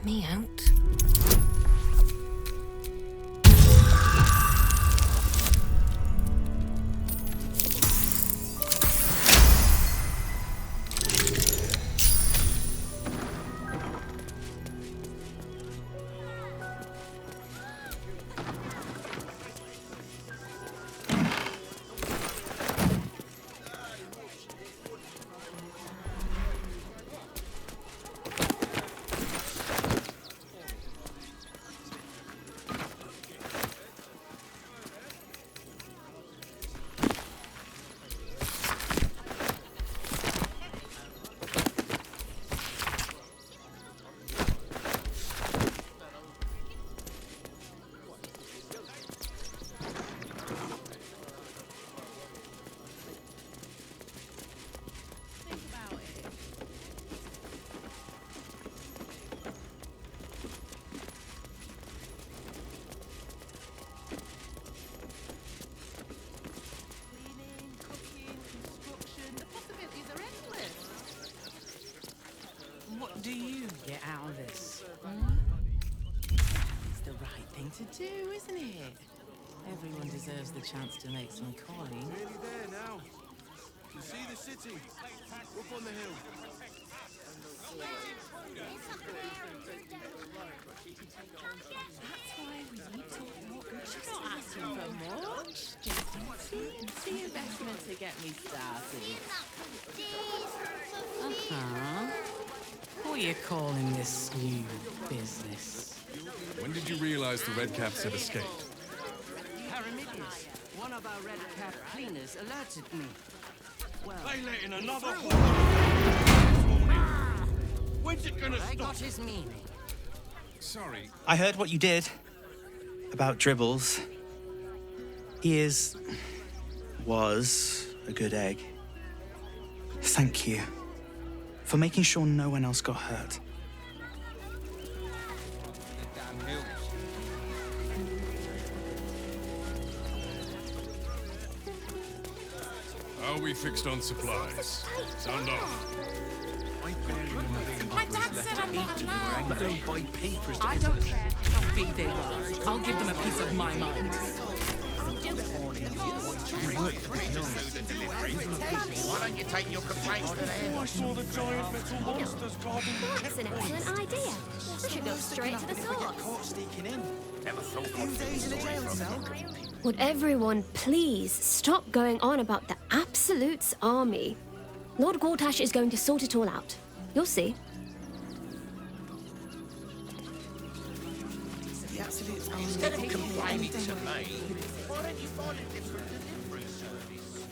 me out. What do you get out of this? It's the right thing to do, isn't it? Everyone deserves the chance to make some coin. Nearly there now. You see the city? Up on the hill. That's why we need to walk. You're not asking for much. Just the investment to get me started. What are you calling this new business? When did you realize the Redcaps had escaped? Paramidius, one of our red cap cleaners, alerted me. Well, They let in another When's it gonna I stop? got his meaning. Sorry, I heard what you did about Dribbles. He was a good egg. Thank you for making sure no one else got hurt. how are we fixed on supplies? Sound off. My dad said I'm not allowed. But don't buy papers. I don't care how big they were. I'll give them a piece of my mind. Why don't you take your complaints to them? I saw the giant metal monsters guarding the That's an excellent idea. I should go straight to the source. Caught sneaking in. Never thought Few days in a jail cell. Would everyone please stop going on about the Absolute's army? Lord Gortash is going to sort it all out. You'll see. Instead of complaining to me, why don't you find a different delivery service?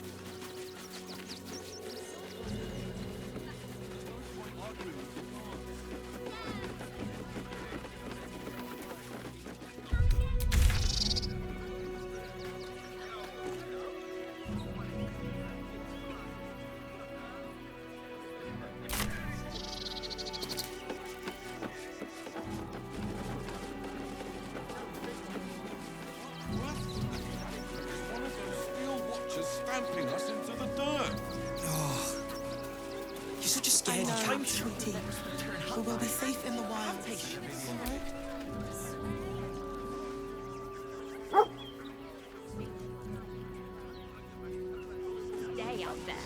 One of those steel watchers stamping us into the dirt. You're such a scared cat. Sweetie, we will be safe in the wild. Alright? Stay up there.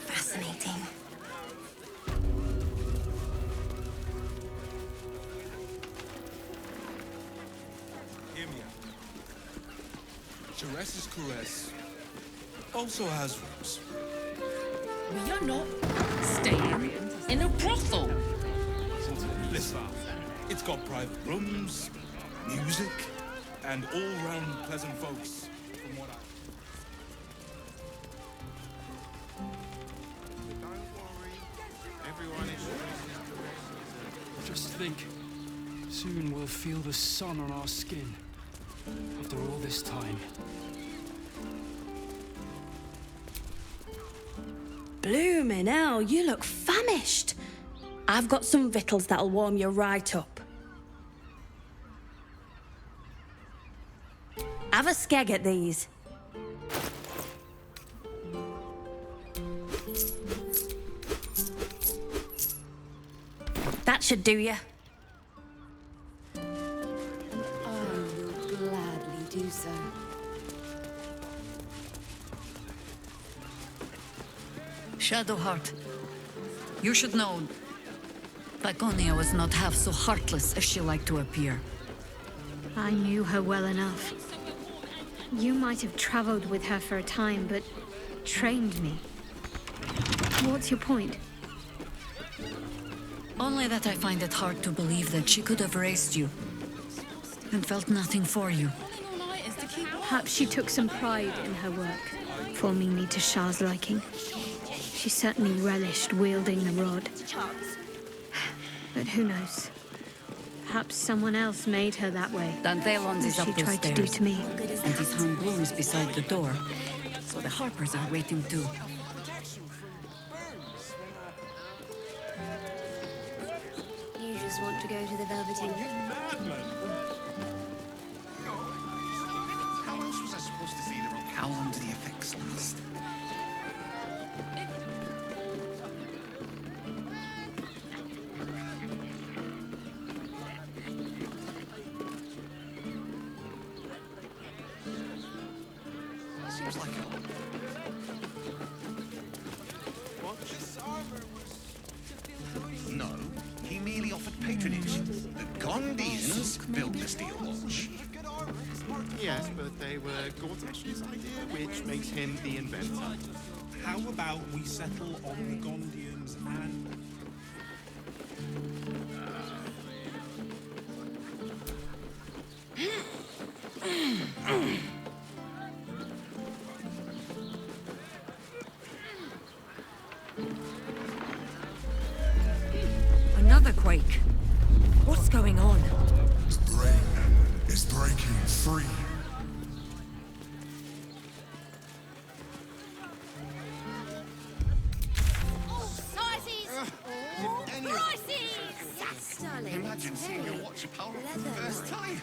Fascinating. Hear me out. Ceres's caress also has roots. We are not staying in a brothel. Listen, it's got private rooms, music, and all-round pleasant folks, from what I... Don't worry, everyone is... Just think, soon we'll feel the sun on our skin. After all this time. Bloomin' hell, you look famished. I've got some victuals that'll warm you right up. Have a skeg at these. That should do you. I will gladly do so. Shadowheart, you should know Laconia was not half so heartless as she liked to appear. I knew her well enough. You might have traveled with her for a time, but trained me. What's your point? Only that I find it hard to believe that she could have raised you and felt nothing for you. Perhaps she took some pride in her work, forming me to Shah's liking. She certainly relished wielding the rod. But who knows? Perhaps someone else made her that way. Dantelons is up She those tried to do stairs, to me. and he's hung blooms beside the door, so the Harpers are waiting too. You just want to go to the Velveteen. How else was I supposed to see the how long do the effects last? Seems like No, he merely offered patronage. The Gondians built the steel launch. Yes, but they were Gortash's idea, which makes him the inventor. How about we settle on the Gondians and... Another quake. What's going on? The brain is breaking free. Imagine seeing your watch power for the first time.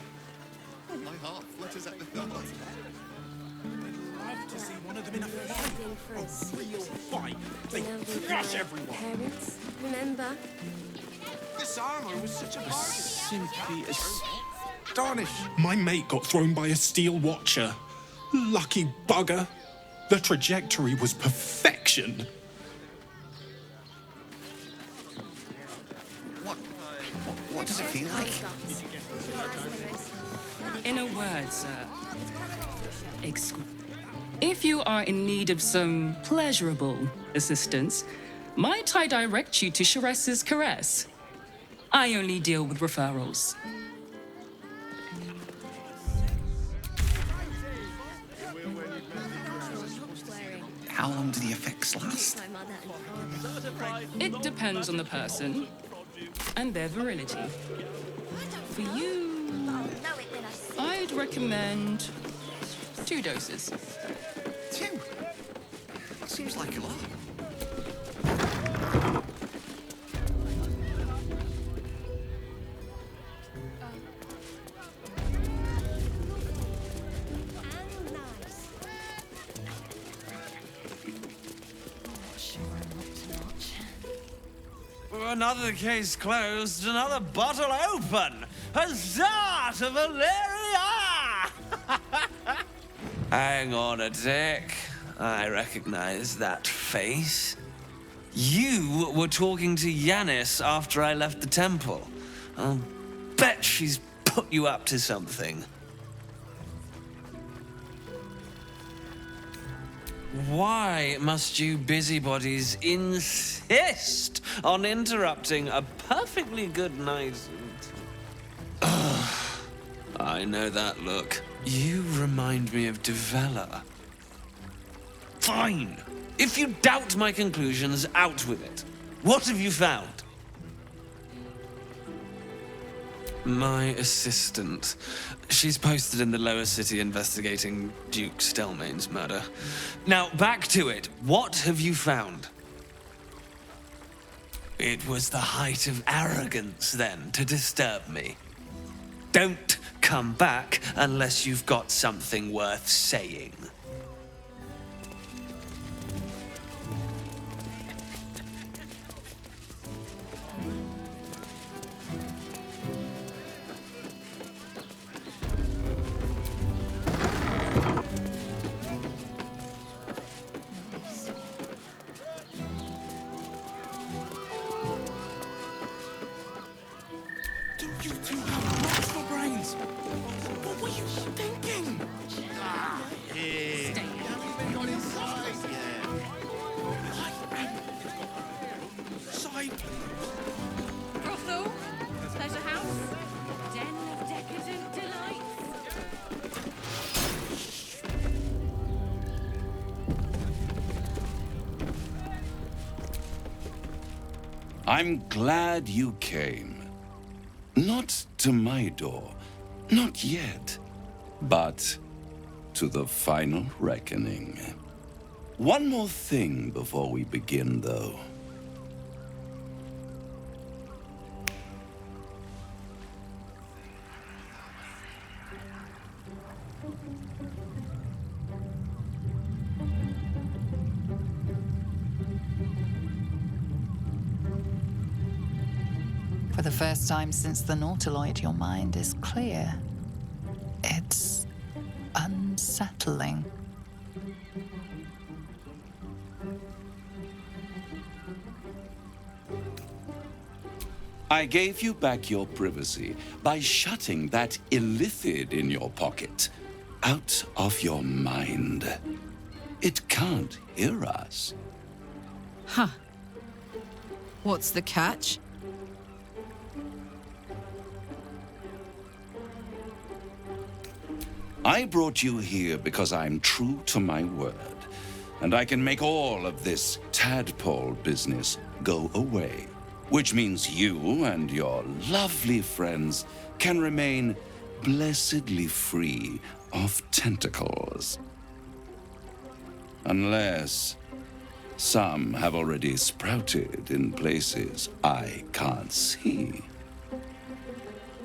Oh, my heart flutters at the thought. I'd love to see one of them in a fight. A real fight. They crush everyone. Parents, remember? This armor was such a bargain. Simply astonished. My mate got thrown by a steel watcher. Lucky bugger. The trajectory was perfection. What does it feel like? In a word, sir, if you are in need of some pleasurable assistance, might I direct you to Sharess's Caress? I only deal with referrals. How long do the effects last? It depends on the person and their virility. For you, I'd recommend 2 doses. 2? Seems like a lot. Another case closed, another bottle open. Huzzah to Valeria! Hang on a tick. I recognize that face. You were talking to Yanis after I left the temple. I'll bet she's put you up to something. Why must you busybodies insist on interrupting a perfectly good night? I know that look. You remind me of Devella. Fine. If you doubt my conclusions, out with it. What have you found? My assistant. She's posted in the lower city investigating Duke Stelmane's murder. Now, back to it. What have you found? It was the height of arrogance, then, to disturb me. Don't come back unless you've got something worth saying. You two have monster brains! What were you thinking? Here. Haven't got inside yet. Side. Brothel, pleasure house, den of decadent delights. I'm glad you came. Not to my door, not yet, but to the final reckoning. One more thing before we begin, though. For the first time since the Nautiloid, your mind is clear. It's unsettling. I gave you back your privacy by shutting that illithid in your pocket out of your mind. It can't hear us. Huh. What's the catch? I brought you here because I'm true to my word, and I can make all of this tadpole business go away, which means you and your lovely friends can remain blessedly free of tentacles. Unless some have already sprouted in places I can't see.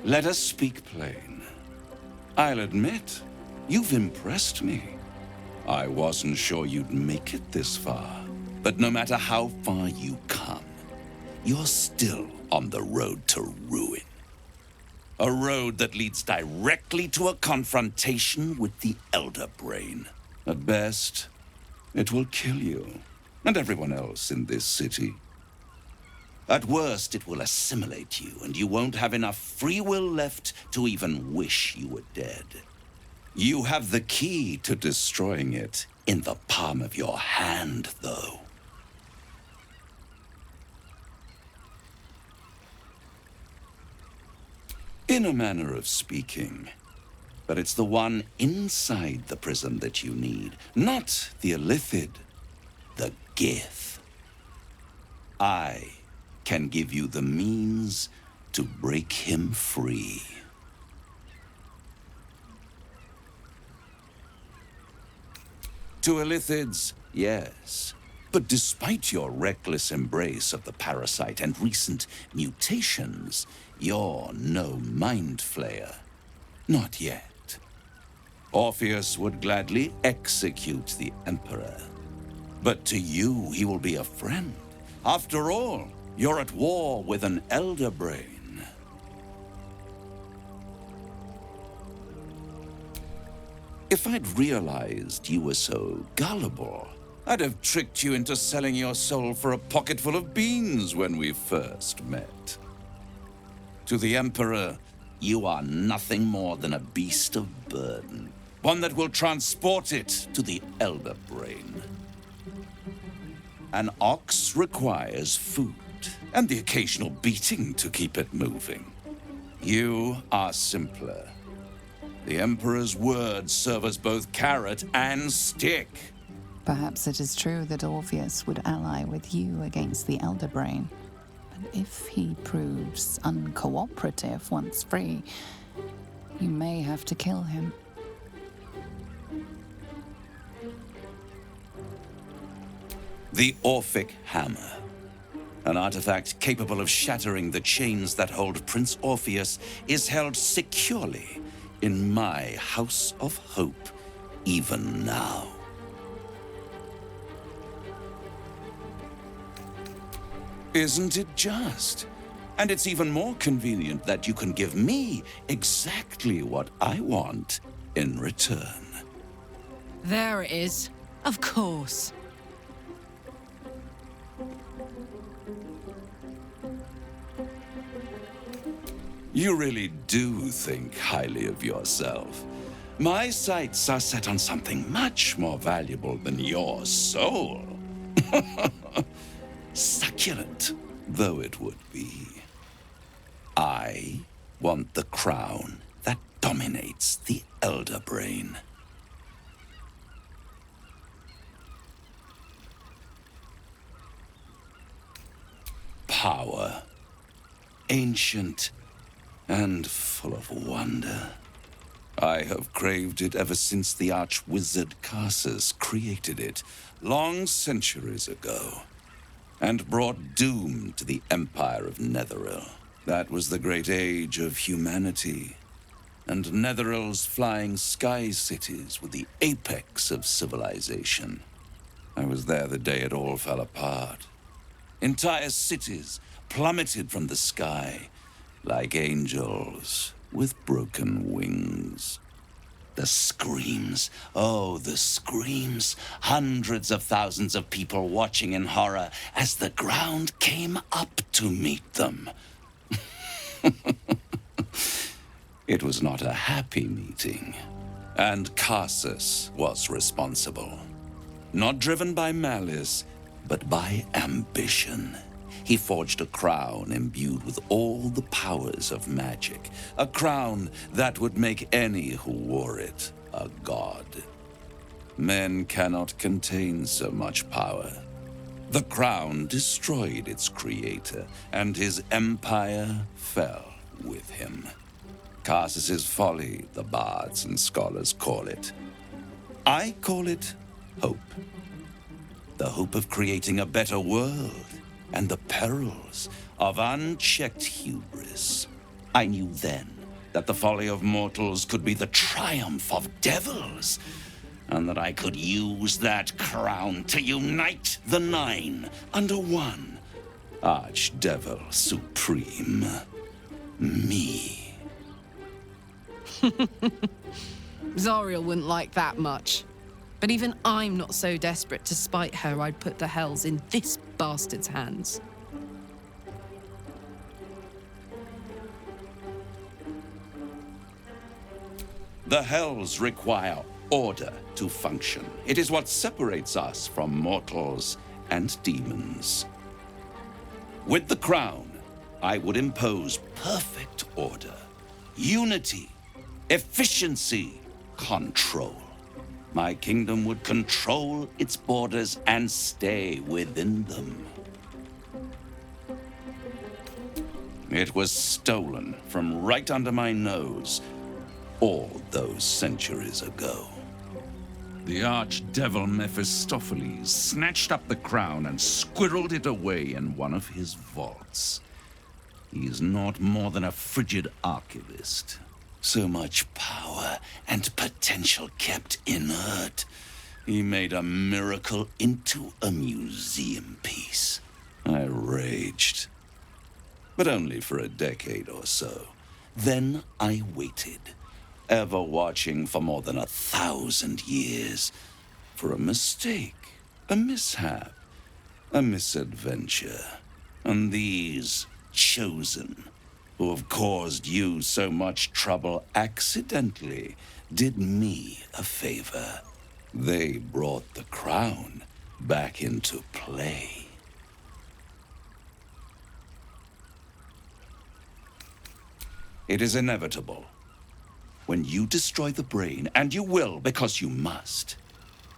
Let us speak plain. I'll admit, you've impressed me. I wasn't sure you'd make it this far, but no matter how far you come, you're still on the road to ruin. A road that leads directly to a confrontation with the Elder Brain. At best, it will kill you and everyone else in this city. At worst, it will assimilate you, and you won't have enough free will left to even wish you were dead. You have the key to destroying it in the palm of your hand, though. In a manner of speaking. But it's the one inside the prison that you need, not the illithid, the Gith. I can give you the means to break him free. To illithids, yes. But despite your reckless embrace of the parasite and recent mutations, you're no mind flayer. Not yet. Orpheus would gladly execute the Emperor. But to you, he will be a friend. After all, you're at war with an Elder Brain. If I'd realized you were so gullible, I'd have tricked you into selling your soul for a pocketful of beans when we first met. To the Emperor, you are nothing more than a beast of burden, one that will transport it to the Elder Brain. An ox requires food, and the occasional beating to keep it moving. You are simpler. The Emperor's words serve as both carrot and stick. Perhaps it is true that Orpheus would ally with you against the Elder Brain. But if he proves uncooperative once free, you may have to kill him. The Orphic Hammer. An artifact capable of shattering the chains that hold Prince Orpheus is held securely in my House of Hope, even now. Isn't it just? And it's even more convenient that you can give me exactly what I want in return. There it is. Of course. You really do think highly of yourself. My sights are set on something much more valuable than your soul. Succulent though it would be. I want the crown that dominates the Elder Brain. Power. Ancient and full of wonder. I have craved it ever since the arch-wizard Carsus created it, long centuries ago, and brought doom to the Empire of Netheril. That was the great age of humanity, and Netheril's flying sky cities were the apex of civilization. I was there the day it all fell apart. Entire cities plummeted from the sky, like angels with broken wings. The screams, oh, the screams. Hundreds of thousands of people watching in horror as the ground came up to meet them. It was not a happy meeting, and Carsus was responsible. Not driven by malice, but by ambition. He forged a crown imbued with all the powers of magic. A crown that would make any who wore it a god. Men cannot contain so much power. The crown destroyed its creator, and his empire fell with him. Carsus's folly, the bards and scholars call it. I call it hope. The hope of creating a better world, and the perils of unchecked hubris. I knew then that the folly of mortals could be the triumph of devils, and that I could use that crown to unite the Nine under one Archdevil Supreme. Me. Zariel wouldn't like that much. But even I'm not so desperate to spite her I'd put the hells in this bastard's hands. The hells require order to function. It is what separates us from mortals and demons. With the crown, I would impose perfect order, unity, efficiency, control. My kingdom would control its borders and stay within them. It was stolen from right under my nose all those centuries ago. The archdevil Mephistopheles snatched up the crown and squirreled it away in one of his vaults. He is not more than a frigid archivist. So much power and potential kept inert. He made a miracle into a museum piece. I raged. But only for a decade or so. Then I waited, ever watching for more than 1,000 years, for a mistake, a mishap, a misadventure. And these chosen, who have caused you so much trouble accidentally, did me a favor. They brought the crown back into play. It is inevitable. When you destroy the brain, and you will because you must,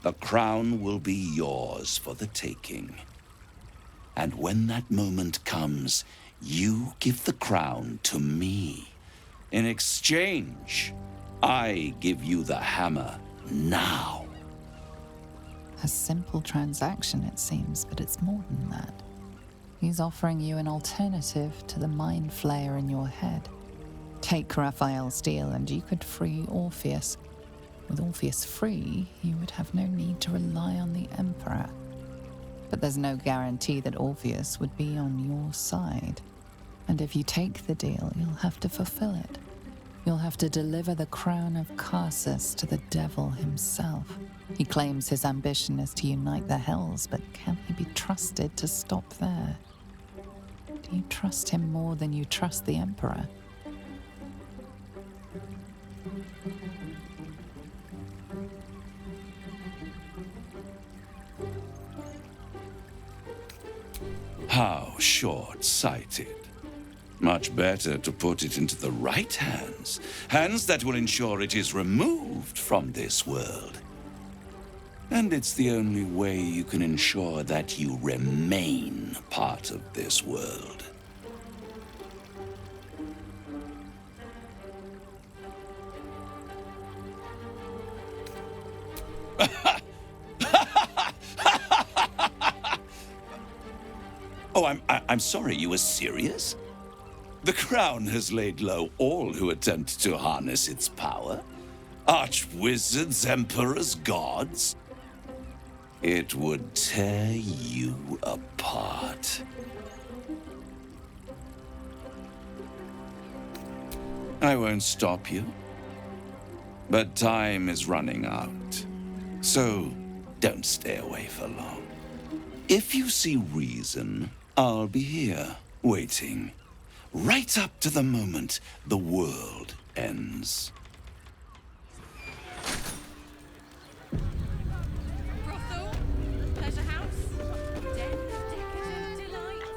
the crown will be yours for the taking. And when that moment comes, you give the crown to me. In exchange, I give you the hammer now. A simple transaction, it seems, but it's more than that. He's offering you an alternative to the mind flayer in your head. Take Raphael's deal and you could free Orpheus. With Orpheus free, you would have no need to rely on the Emperor. But there's no guarantee that Orpheus would be on your side. And if you take the deal, you'll have to fulfill it. You'll have to deliver the crown of Carsus to the devil himself. He claims his ambition is to unite the Hells, but can he be trusted to stop there? Do you trust him more than you trust the Emperor? How short-sighted. Much better to put it into the right hands. Hands that will ensure it is removed from this world. And it's the only way you can ensure that you remain part of this world. Oh, I'm sorry, you were serious? The crown has laid low all who attempt to harness its power. Archwizards, emperors, gods. It would tear you apart. I won't stop you. But time is running out. So don't stay away for long. If you see reason, I'll be here, waiting. Right up to the moment the world ends.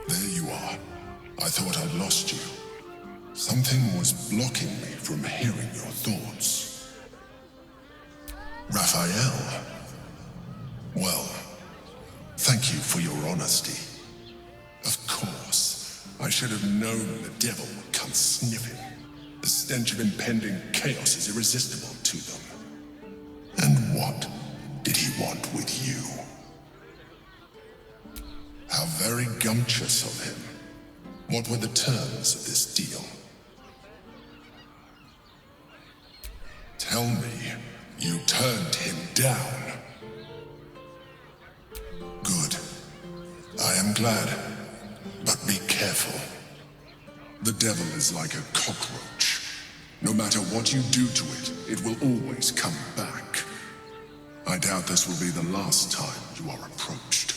There you are. I thought I'd lost you. Something was blocking me from hearing your thoughts. Raphael. Well, thank you for your honesty. Of course, I should have known the devil would come sniffing. The stench of impending chaos is irresistible to them. And what did he want with you? How very gumptious of him. What were the terms of this deal? Tell me, you turned him down. Good. I am glad. But be careful. The devil is like a cockroach. No matter what you do to it, it will always come back. I doubt this will be the last time you are approached.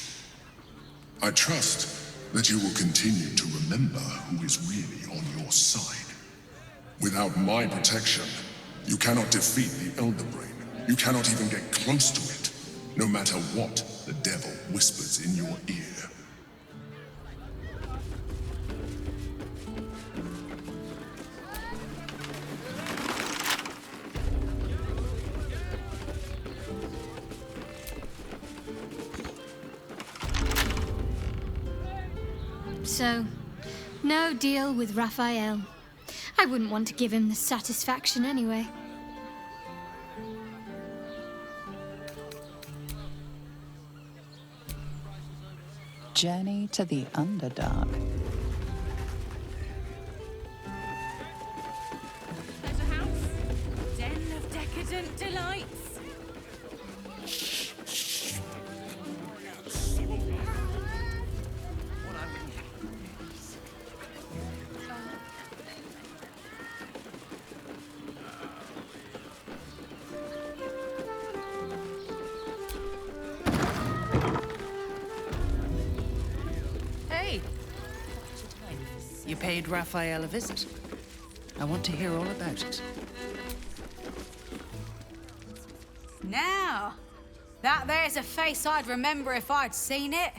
I trust that you will continue to remember who is really on your side. Without my protection, you cannot defeat the Elder Brain. You cannot even get close to it, no matter what the devil whispers in your ear. So, no deal with Raphael. I wouldn't want to give him the satisfaction anyway. Journey to the Underdark. Pleasure house, den of decadent delights. Hey! You paid Raphael a visit. I want to hear all about it. Now, that there's a face I'd remember if I'd seen it.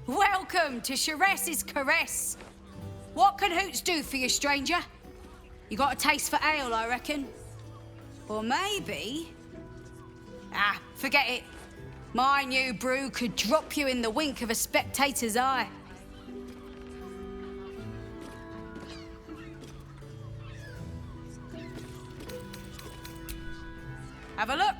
Welcome to Sharess's Caress. What can Hoots do for you, stranger? You got a taste for ale, I reckon? Or maybe... Ah, forget it. My new brew could drop you in the wink of a spectator's eye. Have a look.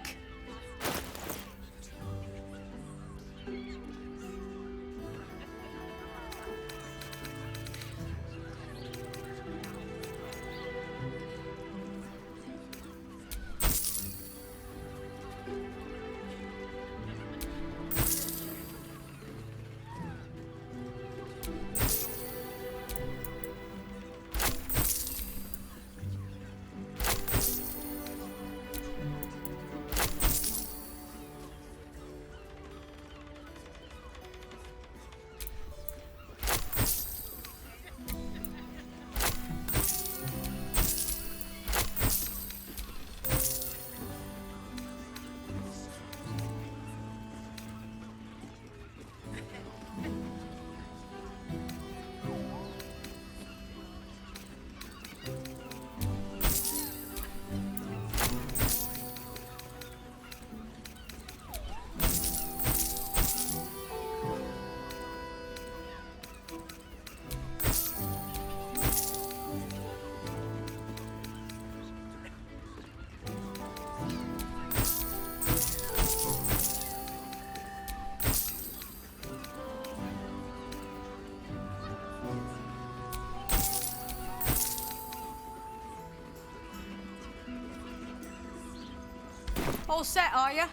All set, are you?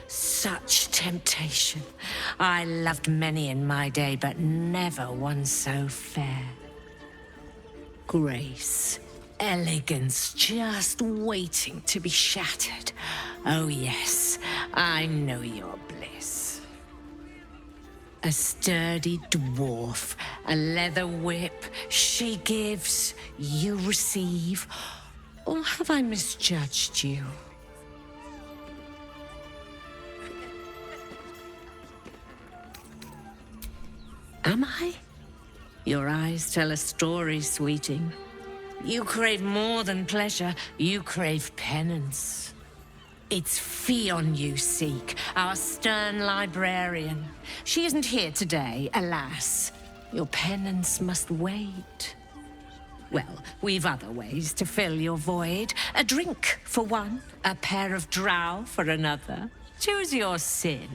Such temptation. I loved many in my day, but never one so fair. Grace, elegance, just waiting to be shattered. Oh yes, I know your bliss. A sturdy dwarf, a leather whip, she gives, you receive. Or have I misjudged you? Am I? Your eyes tell a story, sweeting. You crave more than pleasure, you crave penance. It's Fionn you seek, our stern librarian. She isn't here today, alas. Your penance must wait. Well, we've other ways to fill your void. A drink for one, a pair of drow for another. Choose your sin.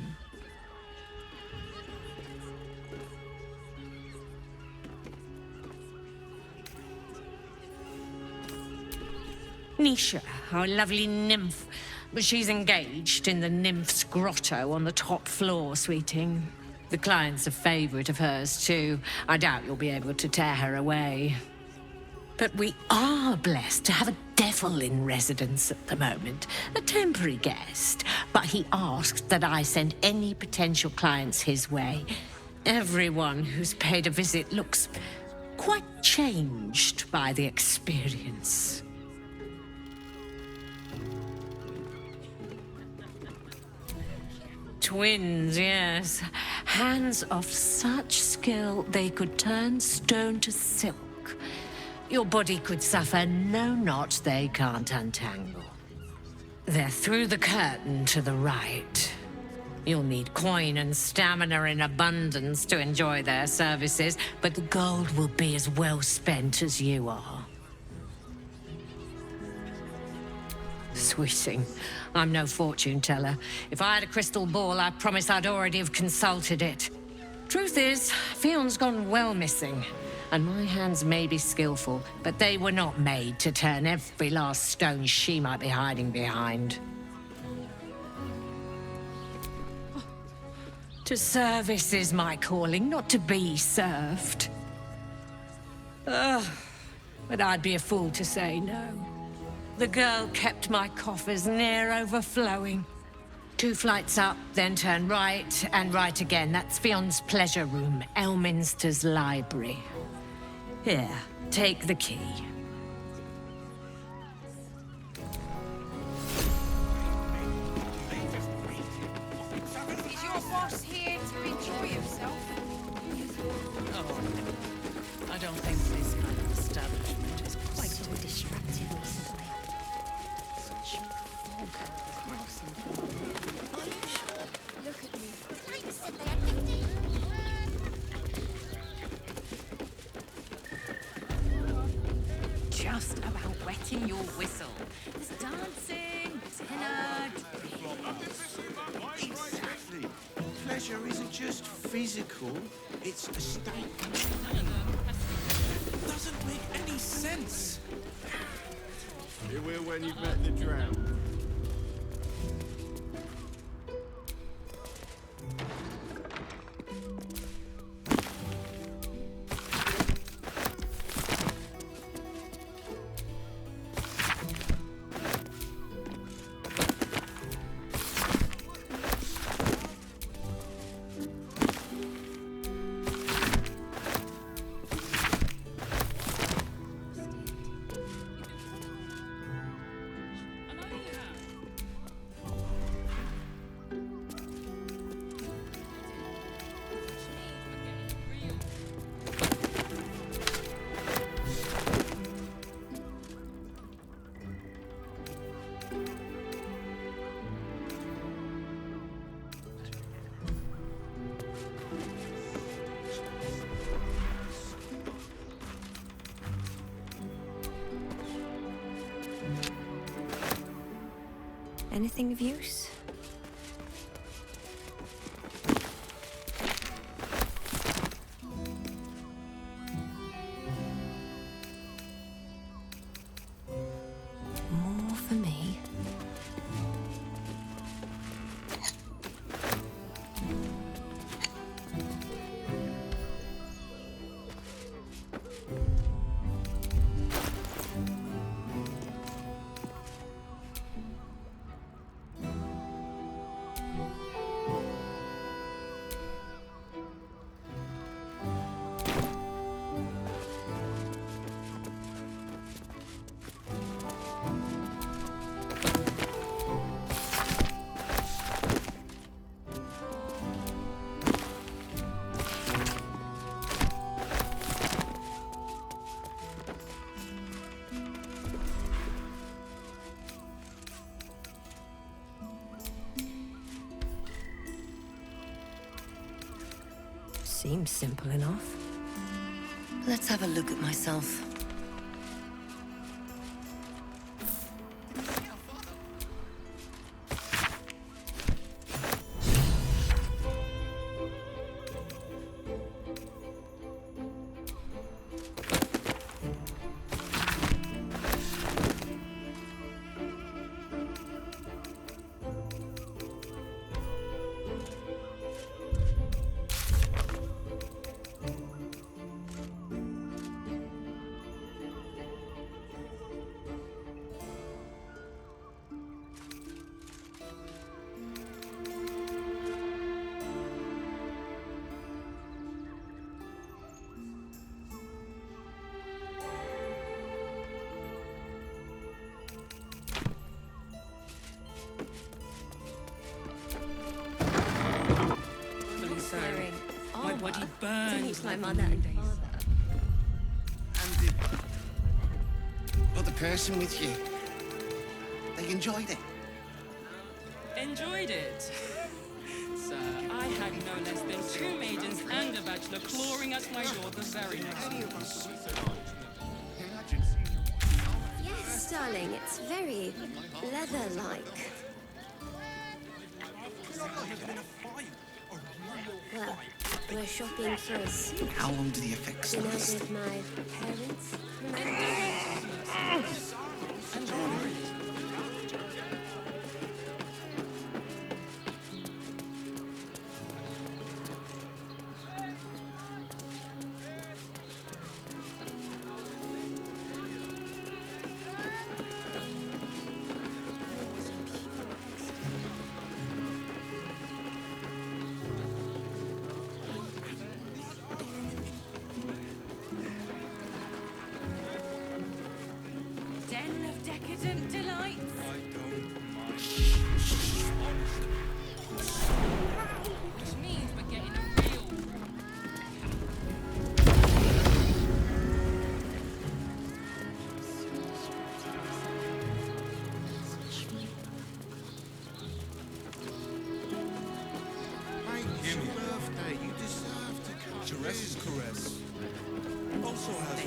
Nisha, our lovely nymph. But she's engaged in the nymph's grotto on the top floor, sweeting. The client's a favorite of hers, too. I doubt you'll be able to tear her away. But we are blessed to have a devil in residence at the moment. A temporary guest. But he asked that I send any potential clients his way. Everyone who's paid a visit looks quite changed by the experience. Twins, yes. Hands of such skill they could turn stone to silk. Your body could suffer no knot they can't untangle. They're through the curtain to the right. You'll need coin and stamina in abundance to enjoy their services, but the gold will be as well spent as you are. Sweeting, I'm no fortune teller. If I had a crystal ball, I promise I'd already have consulted it. Truth is, Fionn's gone well missing, and my hands may be skillful, but they were not made to turn every last stone she might be hiding behind. To service is my calling, not to be served. Ugh, but I'd be a fool to say no. The girl kept my coffers near overflowing. 2 flights up, then turn right, and right again. That's Fionn's pleasure room, Elminster's library. Here, take the key. else here to enjoy himself? Oh, I don't think this kind of establishment is Quite quite so distracted recently. Such fog crossing from my head. Look at me. Just about wetting your whistle. There's dancing, tenor. Exactly. Pleasure isn't just physical, it's a state. Doesn't make any sense. It will when you've met the drown. Anything of use? More for me. Seems simple enough. Let's have a look at myself. My body burns my like mother and father. But the person with you, they enjoyed it. Enjoyed it. Sir, I had no less than 2 maidens and a bachelor clawing at my door the very next morning. Yes, darling, it's very leather-like. Well, we're shopping for us. How long do the effects Dinner last? with my parents. Den of decadent Shures's caress. Also has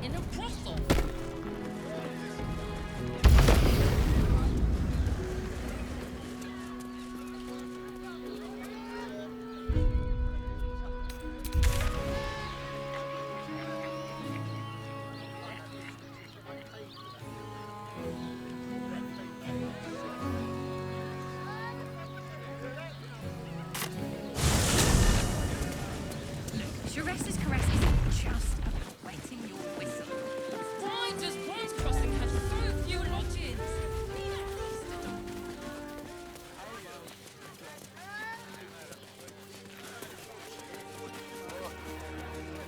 In a brothel. Shures's caress isn't just about wetting your whistle. Why does Bronze Crossing have so few lodges?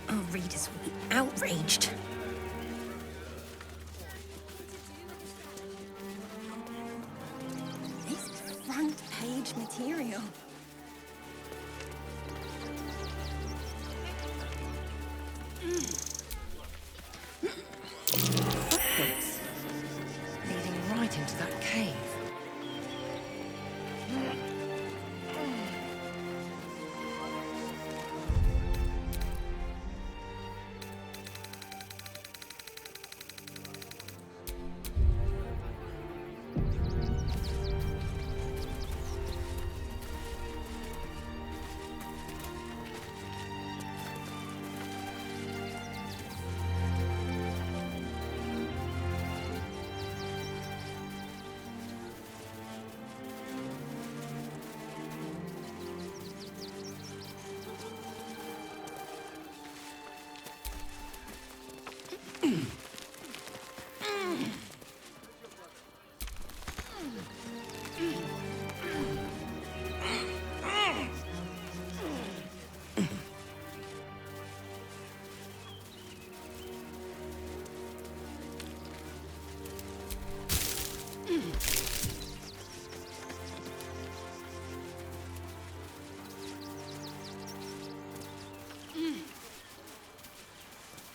Our readers will be outraged. This is front-page material. Footprints leading right into that cave.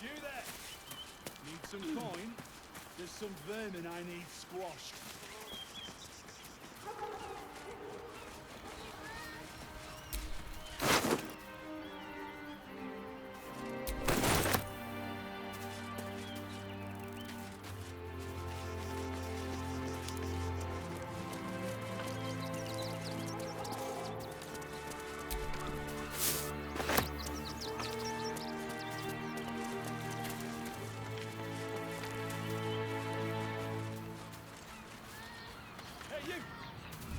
You there? Need some coin? There's some vermin I need squashed. Hey, you!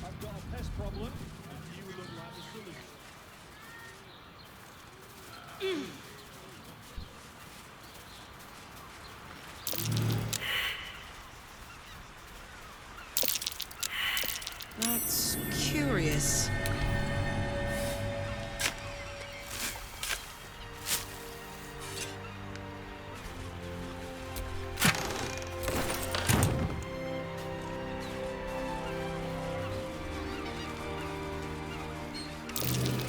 I've got a pest problem, and you look like the solution. That's curious.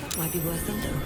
That might be worth a look.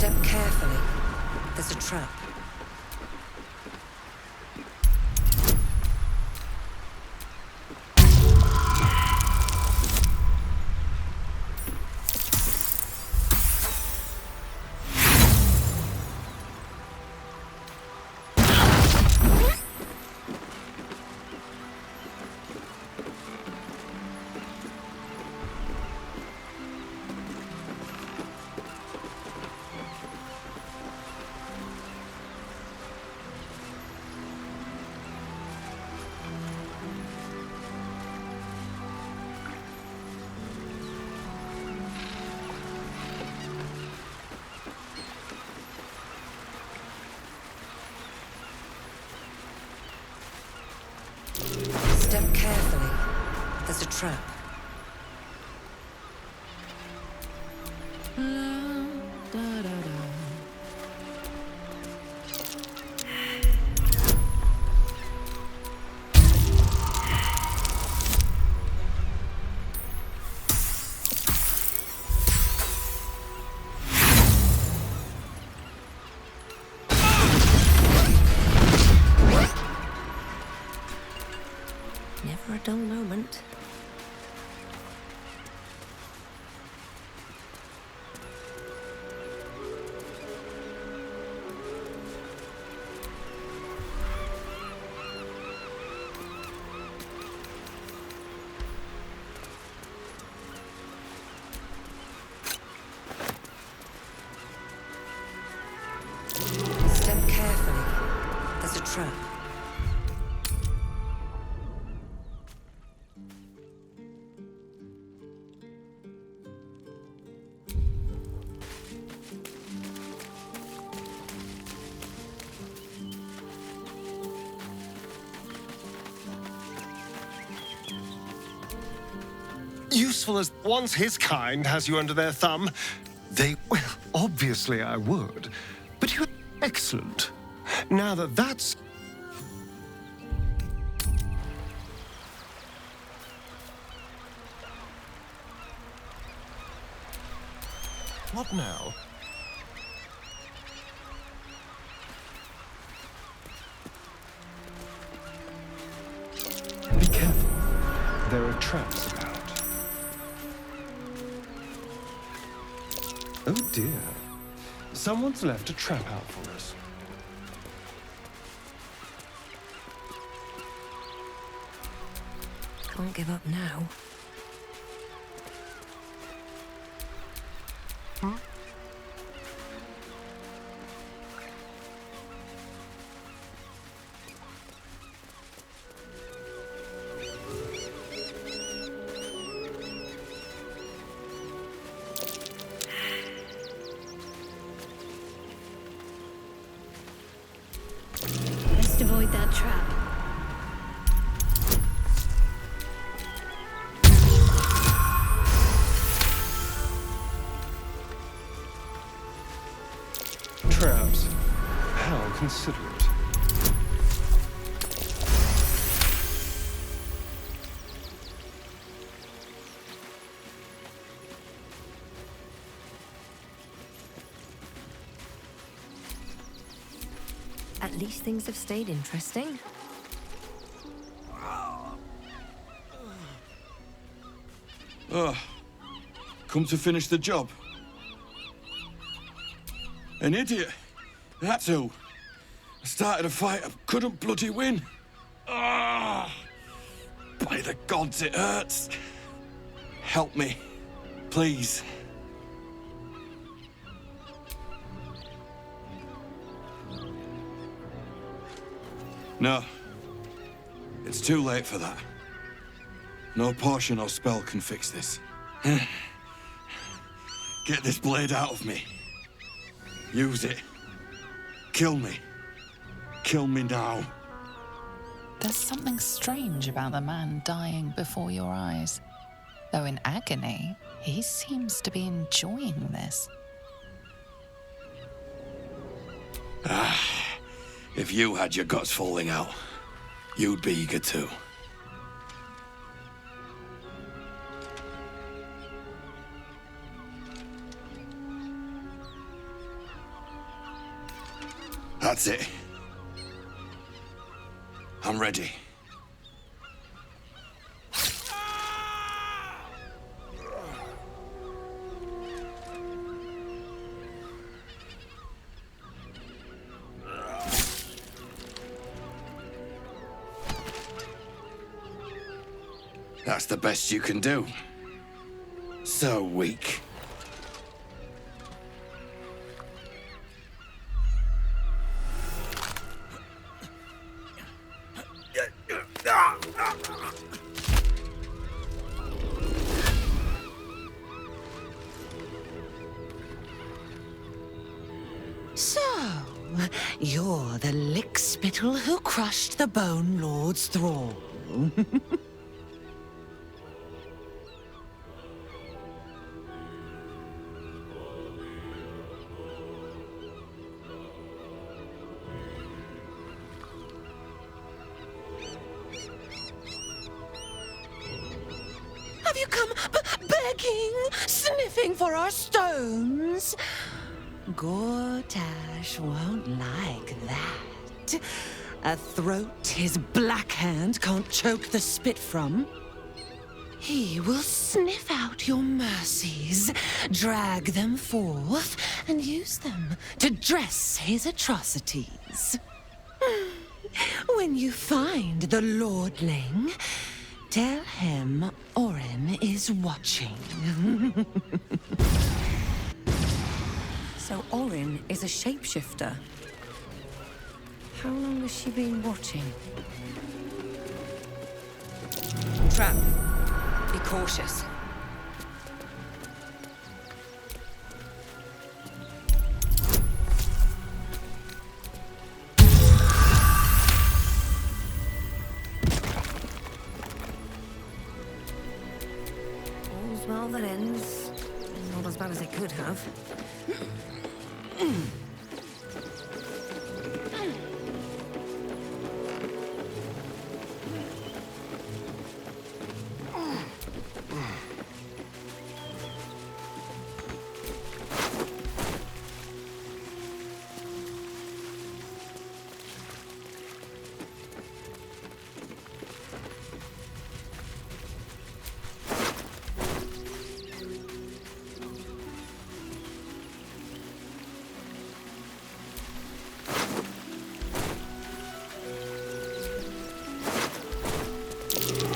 Step carefully. There's a trap. Step carefully. There's a trap. Never a dull moment. Step carefully. There's a trap. Useful as once his kind has you under their thumb. Well, obviously I would. But you're excellent. Now that's... What now? Be careful. There are traps about. Oh dear. Someone's left a trap out for us. Can't give up now. Best avoid that trap. Traps. How considerate. At least things have stayed interesting. Come to finish the job. An idiot. That's who. I started a fight I couldn't bloody win. By the gods, it hurts. Help me, please. No. It's too late for that. No potion or spell can fix this. Get this blade out of me. Use it. Kill me. Kill me now. There's something strange about the man dying before your eyes. Though in agony, he seems to be enjoying this. If you had your guts falling out, you'd be eager too. That's it. I'm ready. That's the best you can do. So weak. So, you're the lickspittle who crushed the Bone Lord's thrall. Have you come begging, sniffing for our stones? Gortash won't like that. A throat his black hand can't choke the spit from. He will sniff out your mercies, drag them forth, and use them to dress his atrocities. When you find the Lordling, tell him Orin is watching. So Orin is a shapeshifter. How long has she been watching? Trap. Be cautious. All's well that ends. Not as bad as it could have.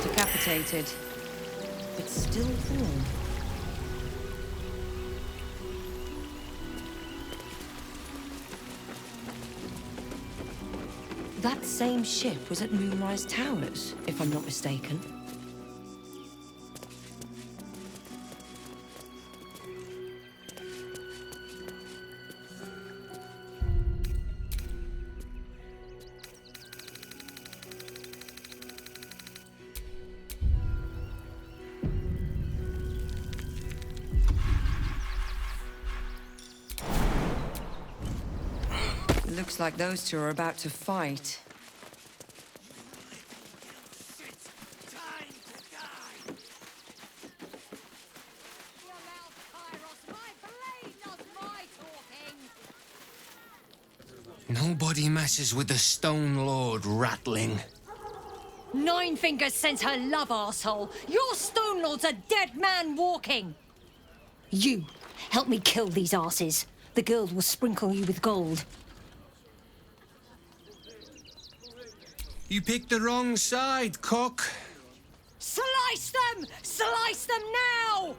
Decapitated, but still warm. That same ship was at Moonrise Towers, if I'm not mistaken. Looks like those two are about to fight. Nobody messes with the Stone Lord, Ratling. Nine Fingers sends her love, arsehole. Your Stone Lord's a dead man walking. You, help me kill these arses. The girls will sprinkle you with gold. You picked the wrong side, cock. Slice them! Slice them now!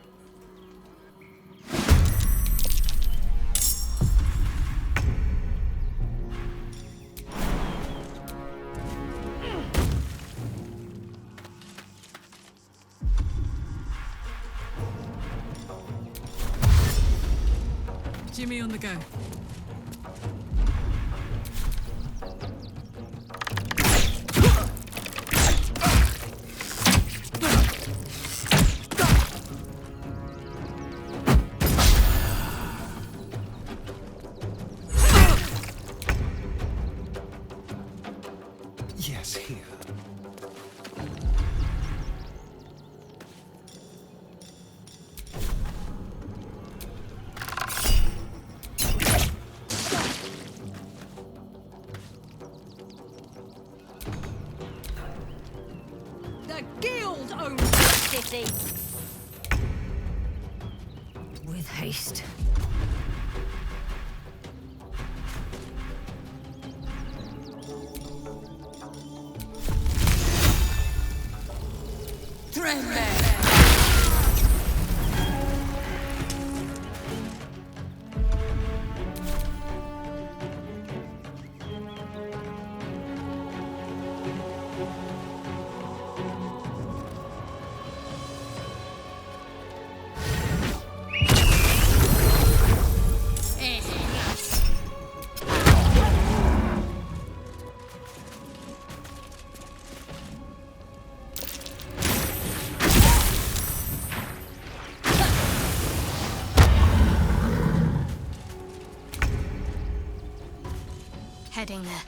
Jimmy on the go. Yes, here. sissy. With haste. Heading there.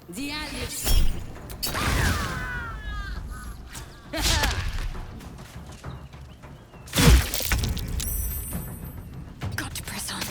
The Alex. Got to press on.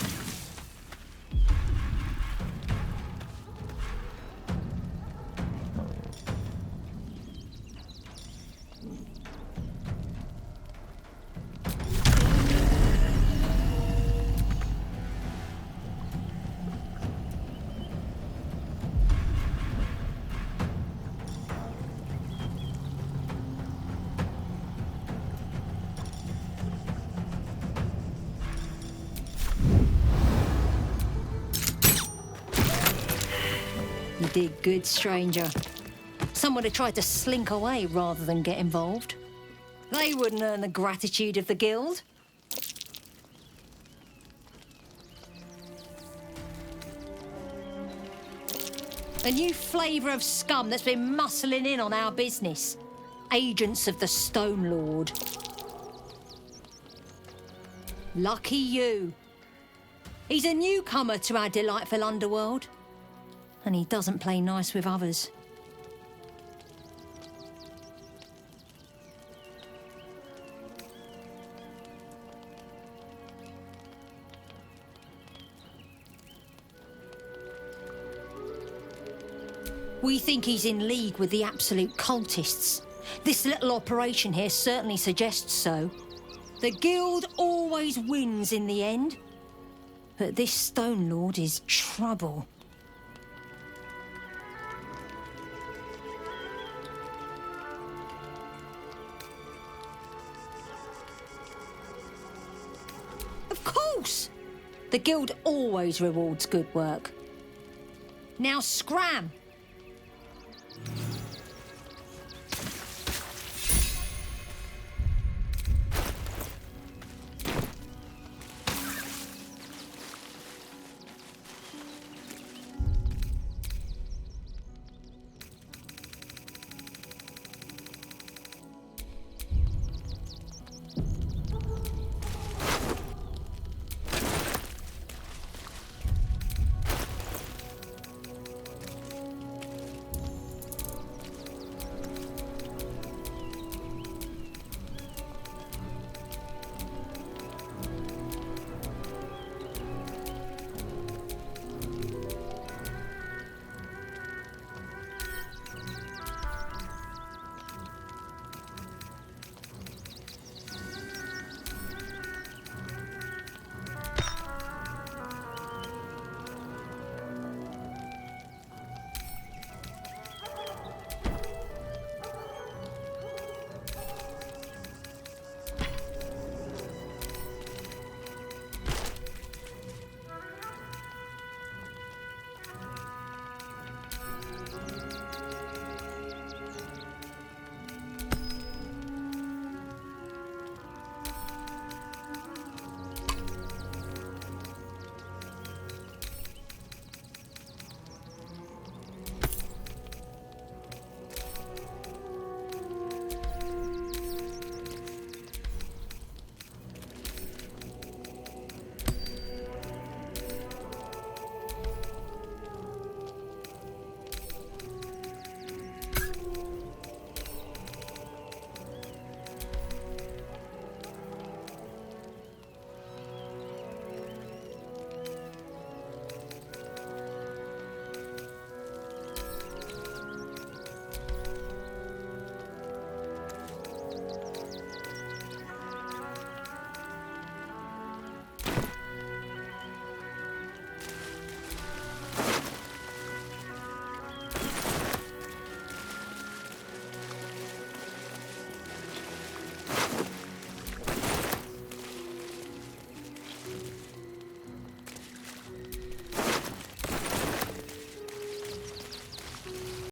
You did good, stranger. Someone had tried to slink away rather than get involved. They wouldn't earn the gratitude of the guild. A new flavour of scum that's been muscling in on our business. Agents of the Stone Lord. Lucky you. He's a newcomer to our delightful underworld. And he doesn't play nice with others. We think he's in league with the absolute cultists. This little operation here certainly suggests so. The guild always wins in the end. But this Stone Lord is trouble. Of course! The guild always rewards good work. Now scram!